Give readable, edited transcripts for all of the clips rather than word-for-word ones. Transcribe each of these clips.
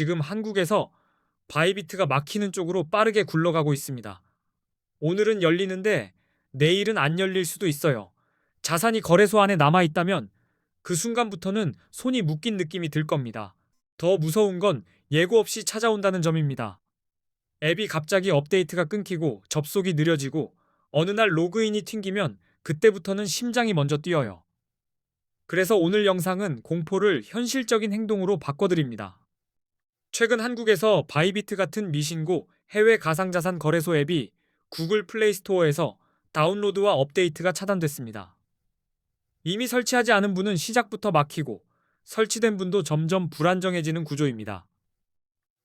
지금 한국에서 바이비트가 막히는 쪽으로 빠르게 굴러가고 있습니다. 오늘은 열리는데 내일은 안 열릴 수도 있어요. 자산이 거래소 안에 남아 있다면 그 순간부터는 손이 묶인 느낌이 들 겁니다. 더 무서운 건 예고 없이 찾아온다는 점입니다. 앱이 갑자기 업데이트가 끊기고 접속이 느려지고 어느 날 로그인이 튕기면 그때부터는 심장이 먼저 뛰어요. 그래서 오늘 영상은 공포를 현실적인 행동으로 바꿔드립니다. 최근 한국에서 바이비트 같은 미신고 해외 가상자산 거래소 앱이 구글 플레이 스토어에서 다운로드와 업데이트가 차단됐습니다. 이미 설치하지 않은 분은 시작부터 막히고 설치된 분도 점점 불안정해지는 구조입니다.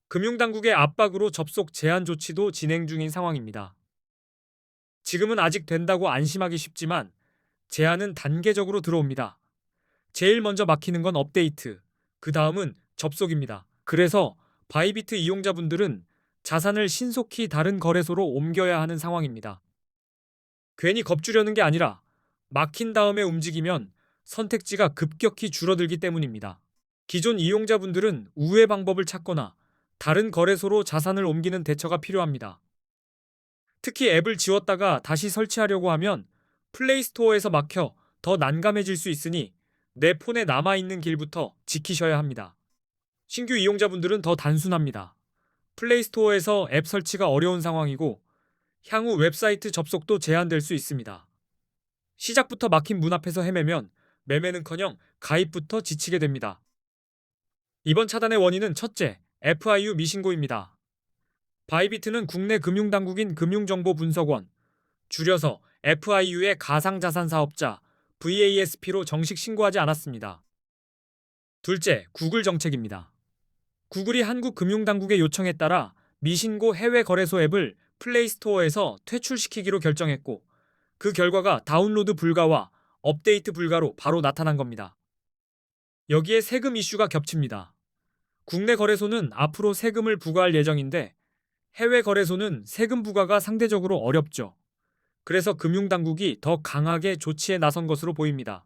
금융당국의 압박으로 접속 제한 조치도 진행 중인 상황입니다. 지금은 아직 된다고 안심하기 쉽지만 제한은 단계적으로 들어옵니다. 제일 먼저 막히는 건 업데이트, 그 다음은 접속입니다. 그래서 바이비트 이용자분들은 자산을 신속히 다른 거래소로 옮겨야 하는 상황입니다. 괜히 겁주려는 게 아니라 막힌 다음에 움직이면 선택지가 급격히 줄어들기 때문입니다. 기존 이용자분들은 우회 방법을 찾거나 다른 거래소로 자산을 옮기는 대처가 필요합니다. 특히 앱을 지웠다가 다시 설치하려고 하면 플레이스토어에서 막혀 더 난감해질 수 있으니 내 폰에 남아있는 길부터 지키셔야 합니다. 신규 이용자분들은 더 단순합니다. 플레이스토어에서 앱 설치가 어려운 상황이고 향후 웹사이트 접속도 제한될 수 있습니다. 시작부터 막힌 문 앞에서 헤매면 매매는커녕 가입부터 지치게 됩니다. 이번 차단의 원인은 첫째, FIU 미신고입니다. 바이비트는 국내 금융당국인 금융정보분석원, 줄여서 FIU의 가상자산 사업자 VASP로 정식 신고하지 않았습니다. 둘째, 구글 정책입니다. 구글이 한국 금융당국의 요청에 따라 미신고 해외 거래소 앱을 플레이스토어에서 퇴출시키기로 결정했고 그 결과가 다운로드 불가와 업데이트 불가로 바로 나타난 겁니다. 여기에 세금 이슈가 겹칩니다. 국내 거래소는 앞으로 세금을 부과할 예정인데 해외 거래소는 세금 부과가 상대적으로 어렵죠. 그래서 금융당국이 더 강하게 조치에 나선 것으로 보입니다.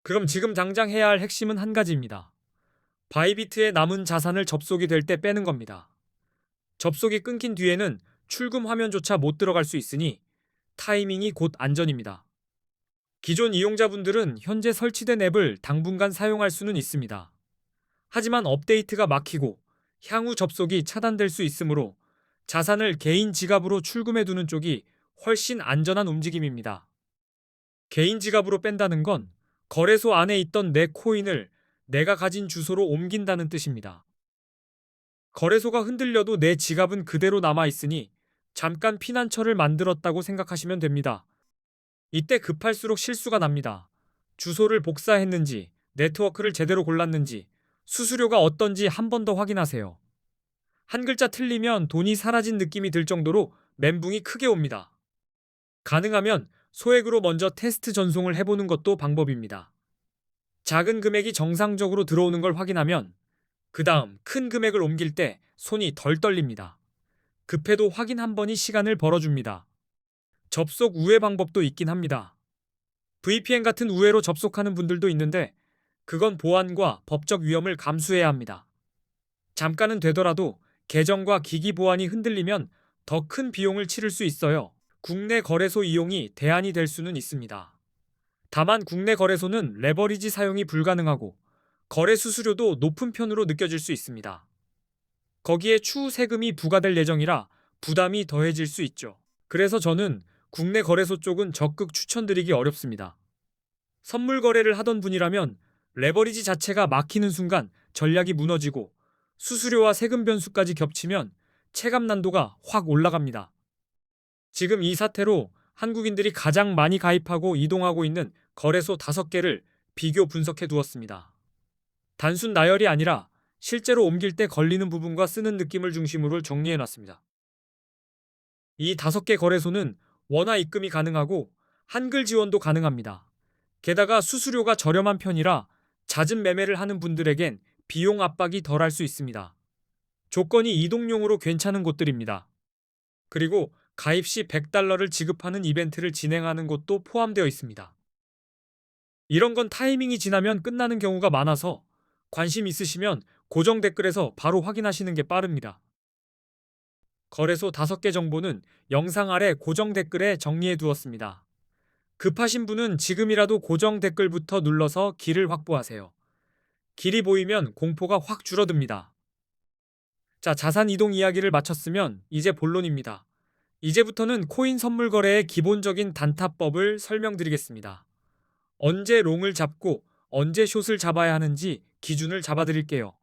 그럼 지금 당장 해야 할 핵심은 한 가지입니다. 바이비트의 남은 자산을 접속이 될 때 빼는 겁니다. 접속이 끊긴 뒤에는 출금 화면조차 못 들어갈 수 있으니 타이밍이 곧 안전입니다. 기존 이용자분들은 현재 설치된 앱을 당분간 사용할 수는 있습니다. 하지만 업데이트가 막히고 향후 접속이 차단될 수 있으므로 자산을 개인 지갑으로 출금해 두는 쪽이 훨씬 안전한 움직임입니다. 개인 지갑으로 뺀다는 건 거래소 안에 있던 내 코인을 내가 가진 주소로 옮긴다는 뜻입니다. 거래소가 흔들려도 내 지갑은 그대로 남아있으니 잠깐 피난처를 만들었다고 생각하시면 됩니다. 이때 급할수록 실수가 납니다. 주소를 복사했는지, 네트워크를 제대로 골랐는지, 수수료가 어떤지 한 번 더 확인하세요. 한 글자 틀리면 돈이 사라진 느낌이 들 정도로 멘붕이 크게 옵니다. 가능하면 소액으로 먼저 테스트 전송을 해보는 것도 방법입니다. 작은 금액이 정상적으로 들어오는 걸 확인하면 그 다음 큰 금액을 옮길 때 손이 덜 떨립니다. 급해도 확인 한 번이 시간을 벌어줍니다. 접속 우회 방법도 있긴 합니다. VPN 같은 우회로 접속하는 분들도 있는데 그건 보안과 법적 위험을 감수해야 합니다. 잠깐은 되더라도 계정과 기기 보안이 흔들리면 더 큰 비용을 치를 수 있어요. 국내 거래소 이용이 대안이 될 수는 있습니다. 다만 국내 거래소는 레버리지 사용이 불가능하고 거래 수수료도 높은 편으로 느껴질 수 있습니다. 거기에 추후 세금이 부과될 예정이라 부담이 더해질 수 있죠. 그래서 저는 국내 거래소 쪽은 적극 추천드리기 어렵습니다. 선물 거래를 하던 분이라면 레버리지 자체가 막히는 순간 전략이 무너지고 수수료와 세금 변수까지 겹치면 체감 난도가 확 올라갑니다. 지금 이 사태로 한국인들이 가장 많이 가입하고 이동하고 있는 거래소 5개를 비교 분석해 두었습니다. 단순 나열이 아니라 실제로 옮길 때 걸리는 부분과 쓰는 느낌을 중심으로 정리해 놨습니다. 이 5개 거래소는 원화 입금이 가능하고 한글 지원도 가능합니다. 게다가 수수료가 저렴한 편이라 잦은 매매를 하는 분들에겐 비용 압박이 덜할 수 있습니다. 조건이 이동용으로 괜찮은 곳들입니다. 그리고 가입 시 $100를 지급하는 이벤트를 진행하는 곳도 포함되어 있습니다. 이런 건 타이밍이 지나면 끝나는 경우가 많아서 관심 있으시면 고정 댓글에서 바로 확인하시는 게 빠릅니다. 거래소 5개 정보는 영상 아래 고정 댓글에 정리해 두었습니다. 급하신 분은 지금이라도 고정 댓글부터 눌러서 길을 확보하세요. 길이 보이면 공포가 확 줄어듭니다. 자, 자산 이동 이야기를 마쳤으면 이제 본론입니다. 이제부터는 코인 선물 거래의 기본적인 단타법을 설명드리겠습니다. 언제 롱을 잡고 언제 숏을 잡아야 하는지 기준을 잡아드릴게요.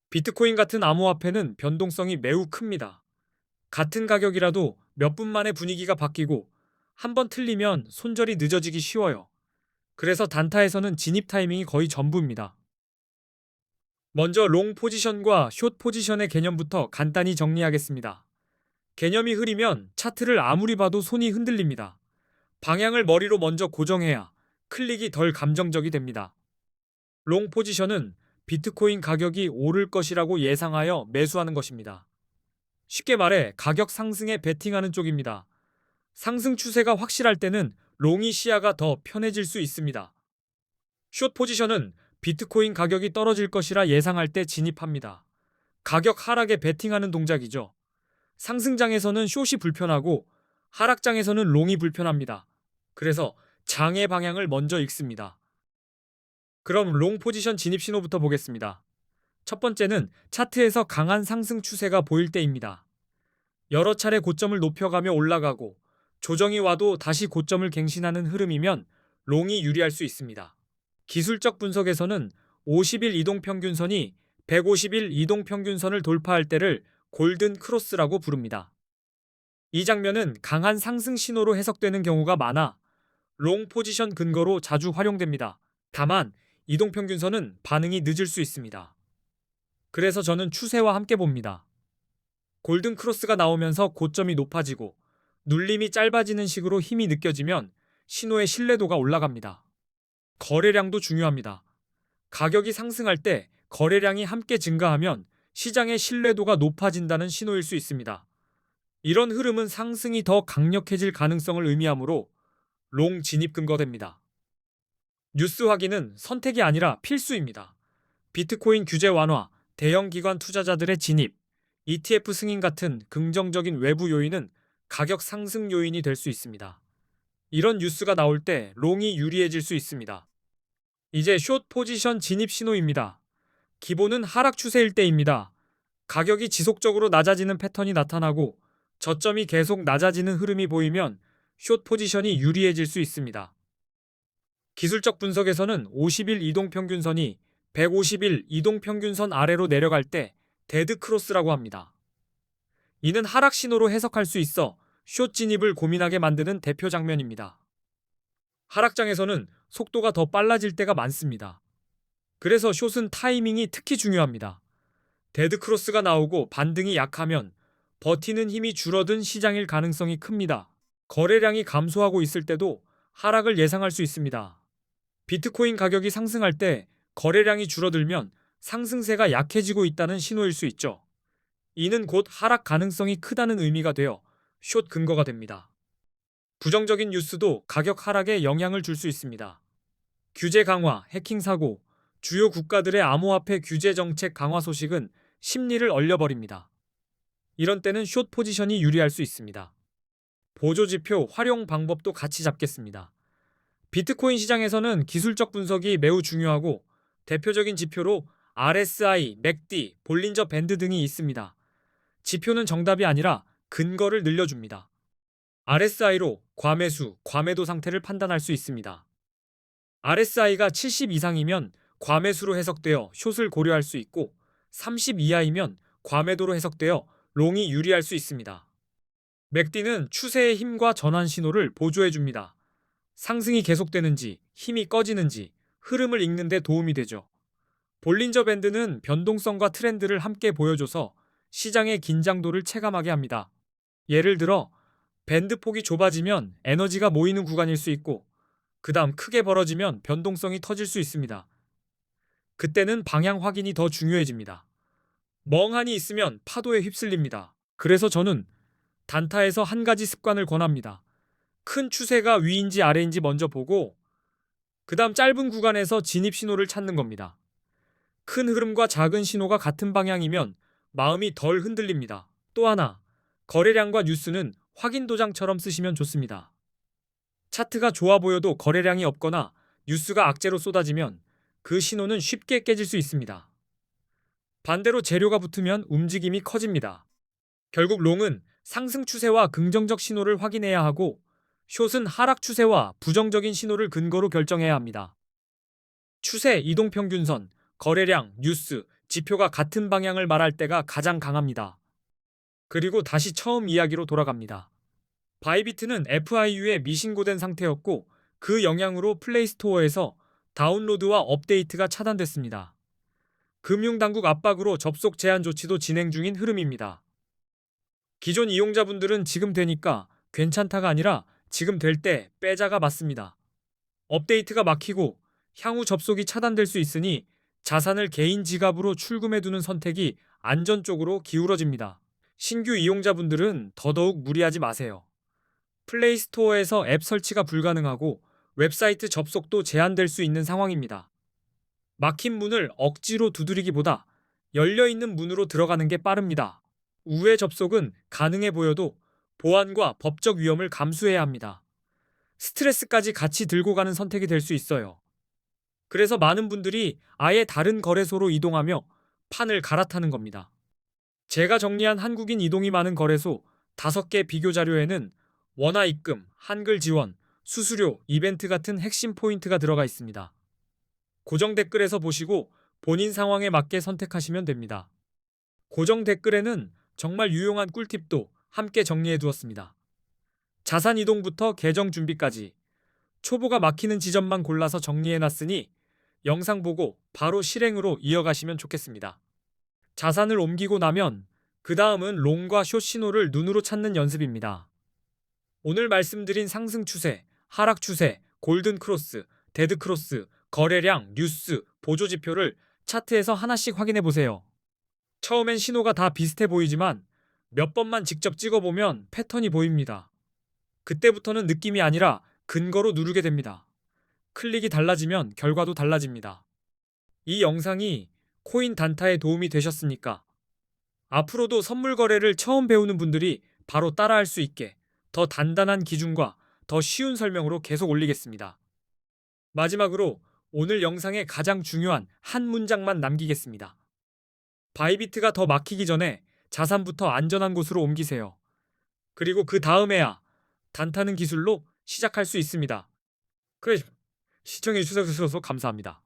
비트코인 같은 암호화폐는 변동성이 매우 큽니다. 같은 가격이라도 몇 분 만에 분위기가 바뀌고 한번 틀리면 손절이 늦어지기 쉬워요. 그래서 단타에서는 진입 타이밍이 거의 전부입니다. 먼저 롱 포지션과 숏 포지션의 개념부터 간단히 정리하겠습니다. 개념이 흐리면 차트를 아무리 봐도 손이 흔들립니다. 방향을 머리로 먼저 고정해야 클릭이 덜 감정적이 됩니다. 롱 포지션은 비트코인 가격이 오를 것이라고 예상하여 매수하는 것입니다. 쉽게 말해 가격 상승에 베팅하는 쪽입니다. 상승 추세가 확실할 때는 롱이 시야가 더 편해질 수 있습니다. 숏 포지션은 비트코인 가격이 떨어질 것이라 예상할 때 진입합니다. 가격 하락에 베팅하는 동작이죠. 상승장에서는 숏이 불편하고 하락장에서는 롱이 불편합니다. 그래서 장의 방향을 먼저 읽습니다. 그럼 롱 포지션 진입 신호부터 보겠습니다. 첫 번째는 차트에서 강한 상승 추세가 보일 때입니다. 여러 차례 고점을 높여가며 올라가고 조정이 와도 다시 고점을 갱신하는 흐름이면 롱이 유리할 수 있습니다. 기술적 분석에서는 50일 이동평균선이 150일 이동평균선을 돌파할 때를 골든 크로스라고 부릅니다. 이 장면은 강한 상승 신호로 해석되는 경우가 많아 롱 포지션 근거로 자주 활용됩니다. 다만 이동평균선은 반응이 늦을 수 있습니다. 그래서 저는 추세와 함께 봅니다. 골든 크로스가 나오면서 고점이 높아지고 눌림이 짧아지는 식으로 힘이 느껴지면 신호의 신뢰도가 올라갑니다. 거래량도 중요합니다. 가격이 상승할 때 거래량이 함께 증가하면 시장의 신뢰도가 높아진다는 신호일 수 있습니다. 이런 흐름은 상승이 더 강력해질 가능성을 의미하므로 롱 진입 근거됩니다. 뉴스 확인은 선택이 아니라 필수입니다. 비트코인 규제 완화, 대형 기관 투자자들의 진입, ETF 승인 같은 긍정적인 외부 요인은 가격 상승 요인이 될 수 있습니다. 이런 뉴스가 나올 때 롱이 유리해질 수 있습니다. 이제 숏 포지션 진입 신호입니다. 기본은 하락 추세일 때입니다. 가격이 지속적으로 낮아지는 패턴이 나타나고 저점이 계속 낮아지는 흐름이 보이면 숏 포지션이 유리해질 수 있습니다. 기술적 분석에서는 50일 이동평균선이 150일 이동평균선 아래로 내려갈 때 데드 크로스라고 합니다. 이는 하락 신호로 해석할 수 있어 숏 진입을 고민하게 만드는 대표 장면입니다. 하락장에서는 속도가 더 빨라질 때가 많습니다. 그래서 숏은 타이밍이 특히 중요합니다. 데드 크로스가 나오고 반등이 약하면 버티는 힘이 줄어든 시장일 가능성이 큽니다. 거래량이 감소하고 있을 때도 하락을 예상할 수 있습니다. 비트코인 가격이 상승할 때 거래량이 줄어들면 상승세가 약해지고 있다는 신호일 수 있죠. 이는 곧 하락 가능성이 크다는 의미가 되어 숏 근거가 됩니다. 부정적인 뉴스도 가격 하락에 영향을 줄 수 있습니다. 규제 강화, 해킹 사고, 주요 국가들의 암호화폐 규제 정책 강화 소식은 심리를 얼려버립니다. 이런 때는 숏 포지션이 유리할 수 있습니다. 보조지표 활용 방법도 같이 잡겠습니다. 비트코인 시장에서는 기술적 분석이 매우 중요하고 대표적인 지표로 RSI, 맥디, 볼린저 밴드 등이 있습니다. 지표는 정답이 아니라 근거를 늘려줍니다. RSI로 과매수, 과매도 상태를 판단할 수 있습니다. RSI가 70 이상이면 과매수로 해석되어 숏을 고려할 수 있고 30 이하이면 과매도로 해석되어 롱이 유리할 수 있습니다. 맥디는 추세의 힘과 전환 신호를 보조해줍니다. 상승이 계속되는지, 힘이 꺼지는지, 흐름을 읽는 데 도움이 되죠. 볼린저 밴드는 변동성과 트렌드를 함께 보여줘서 시장의 긴장도를 체감하게 합니다. 예를 들어 밴드 폭이 좁아지면 에너지가 모이는 구간일 수 있고 그 다음 크게 벌어지면 변동성이 터질 수 있습니다. 그때는 방향 확인이 더 중요해집니다. 멍하니 있으면 파도에 휩쓸립니다. 그래서 저는 단타에서 한 가지 습관을 권합니다. 큰 추세가 위인지 아래인지 먼저 보고 그 다음 짧은 구간에서 진입 신호를 찾는 겁니다. 큰 흐름과 작은 신호가 같은 방향이면 마음이 덜 흔들립니다. 또 하나, 거래량과 뉴스는 확인 도장처럼 쓰시면 좋습니다. 차트가 좋아 보여도 거래량이 없거나 뉴스가 악재로 쏟아지면 그 신호는 쉽게 깨질 수 있습니다. 반대로 재료가 붙으면 움직임이 커집니다. 결국 롱은 상승 추세와 긍정적 신호를 확인해야 하고, 숏은 하락 추세와 부정적인 신호를 근거로 결정해야 합니다. 추세, 이동평균선, 거래량, 뉴스, 지표가 같은 방향을 말할 때가 가장 강합니다. 그리고 다시 처음 이야기로 돌아갑니다. 바이비트는 FIU에 미신고된 상태였고, 그 영향으로 플레이스토어에서 다운로드와 업데이트가 차단됐습니다. 금융당국 압박으로 접속 제한 조치도 진행 중인 흐름입니다. 기존 이용자분들은 지금 되니까 괜찮다가 아니라 지금 될 때 빼자가 맞습니다. 업데이트가 막히고 향후 접속이 차단될 수 있으니 자산을 개인 지갑으로 출금해두는 선택이 안전 쪽으로 기울어집니다. 신규 이용자분들은 더더욱 무리하지 마세요. 플레이스토어에서 앱 설치가 불가능하고 웹사이트 접속도 제한될 수 있는 상황입니다. 막힌 문을 억지로 두드리기보다 열려있는 문으로 들어가는 게 빠릅니다. 우회 접속은 가능해 보여도 보안과 법적 위험을 감수해야 합니다. 스트레스까지 같이 들고 가는 선택이 될 수 있어요. 그래서 많은 분들이 아예 다른 거래소로 이동하며 판을 갈아타는 겁니다. 제가 정리한 한국인 이동이 많은 거래소 5개 비교 자료에는 원화 입금, 한글 지원, 수수료, 이벤트 같은 핵심 포인트가 들어가 있습니다. 고정 댓글에서 보시고 본인 상황에 맞게 선택하시면 됩니다. 고정 댓글에는 정말 유용한 꿀팁도 함께 정리해 두었습니다. 자산 이동부터 계정 준비까지 초보가 막히는 지점만 골라서 정리해 놨으니 영상 보고 바로 실행으로 이어가시면 좋겠습니다. 자산을 옮기고 나면 그 다음은 롱과 숏 신호를 눈으로 찾는 연습입니다. 오늘 말씀드린 상승 추세, 하락 추세, 골든 크로스, 데드 크로스, 거래량, 뉴스, 보조 지표를 차트에서 하나씩 확인해 보세요. 처음엔 신호가 다 비슷해 보이지만 몇 번만 직접 찍어보면 패턴이 보입니다. 그때부터는 느낌이 아니라 근거로 누르게 됩니다. 클릭이 달라지면 결과도 달라집니다. 이 영상이 코인 단타에 도움이 되셨습니까? 앞으로도 선물 거래를 처음 배우는 분들이 바로 따라할 수 있게 더 단단한 기준과 더 쉬운 설명으로 계속 올리겠습니다. 마지막으로 오늘 영상의 가장 중요한 한 문장만 남기겠습니다. 바이비트가 더 막히기 전에 자산부터 안전한 곳으로 옮기세요. 그리고 그 다음에야 단타는 기술로 시작할 수 있습니다. 그래, 시청해주셔서 감사합니다.